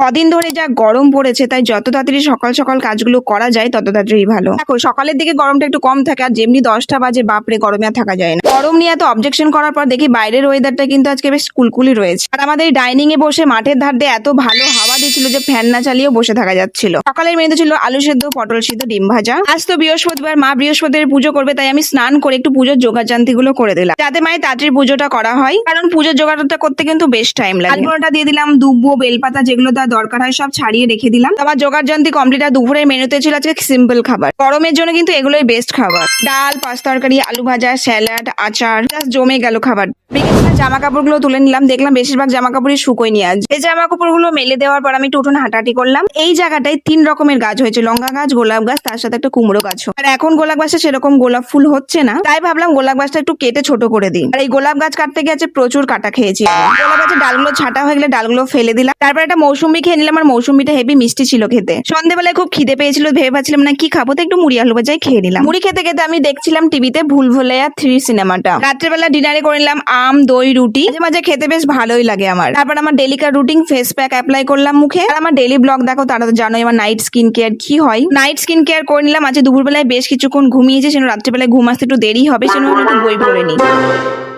কদিন ধরে যা গরম পড়েছে, তাই যত তাড়াতাড়ি সকাল সকাল কাজগুলো করা যায় তত তাড়াতাড়ি ভালো। দেখো সকালের দিকে গরমটা একটু কম থাকে, আর যেমনি 10টা বাজে বাপরে গরমে আর থাকা যায় না। গরম নিয়ে এত অবজেকশন করার পর দেখি বাইরের ওয়েদারটা কিন্তু আজকে বেশ কুলকুলি রয়েছে। আর আমাদের ডাইনিং এ বসে মাঠের ধার দিয়ে এত ভালো হাওয়া দিচ্ছিল যে ফ্যান না চালিয়েও বসে থাকা যাচ্ছিল। সকালের মেনুতে ছিল আলু সেদ্ধ, পটল সিদ্ধ, ডিম ভাজা। আজ তো বৃহস্পতিবার, মা বৃহস্পতিবার পুজো করবে, তাই আমি স্নান করে একটু পুজোর জোগাড়জান্তি গুলো করে দিলাম, যাতে মায়ের তাড়াতাড়ি পুজোটা করা হয়, কারণ পুজোর জোগাড়টা করতে কিন্তু বেশ টাইম লাগে। আলুটা দিয়ে দিলাম, দুব্বো বেলপাতা যেগুলো তার দরকার হয় সব ছাড়িয়ে রেখে দিলাম। আবার জোগাড়জান্তি কমপ্লিট। আর দুপুরের মেনুতে ছিল আজকে সিম্পল খাবার, গরমের জন্য কিন্তু এগুলোই বেস্ট খাবার। ডাল, পাঁচ তরকারি, আলু ভাজা, স্যালাড, আচার, জাস্ট জমে গেল খাবার। জামা কাপড়গুলো তুলে নিলাম, দেখলাম বেশিরভাগ জামা কাপড়ই শুকোয়নি আজ। এই জামা কাপড়গুলো মেলে দেওয়ার পর আমি একটু উঠোন হাঁটাহাঁটি করলাম। এই জায়গাটায় 3 রকমের গাছ হয়েছে, লঙ্কা গাছ, গোলাপ গাছ, তার সাথে একটা কুমড়ো গাছও। আর এখন গোলাপ গাছে সেরকম গোলাপ ফুল হচ্ছে না, তাই ভাবলাম গোলাপ গাছটা একটু কেটে ছোট করে দিই। আর এই গোলাপ গাছ কাটতে গিয়ে প্রচুর কাটা খেয়েছি। গোলাপ গাছের ডালগুলো ছাটা হয়ে গেলে ডালগুলো ফেলে দিলাম। তারপর একটা মৌসুম্বি খেয়ে নিলাম, আর মৌসুম্বিটা হেভি মিষ্টি ছিল খেতে। সন্ধ্যেবেলায় খুব খিদে পেয়েছিল, ভেবে পাচ্ছিলাম না কি খাবো, তো একটু মুড়ি আলু ভাজাই খেয়ে নিলাম। মুড়ি খেতে খেতে আমি দেখছিলাম টিভিতে ভুলভুলাইয়া 3 সিনেমাটা। রাত্রেবেলা ডিনারে করে নিলাম আম, দই, রুটি। মাঝে মাঝে খেতে বেশ ভালোই লাগে আমার। তারপর আমার ডেলিকার রুটিন ফেস প্যাক অ্যাপ্লাই করলাম মুখে। আর আমার ডেলি ব্লগ দেখো, তারা তো জানোই আমার নাইট স্কিন কেয়ার কি হয়। নাইট স্কিন কেয়ার করে নিলাম। আজকে দুপুরবেলায় বেশ কিছুক্ষণ ঘুমিয়েছি, সেজন্য রাত্রেবেলায় ঘুম আসতে একটু দেরি হবে, সেজন্য একটু বই পড়ে নিই।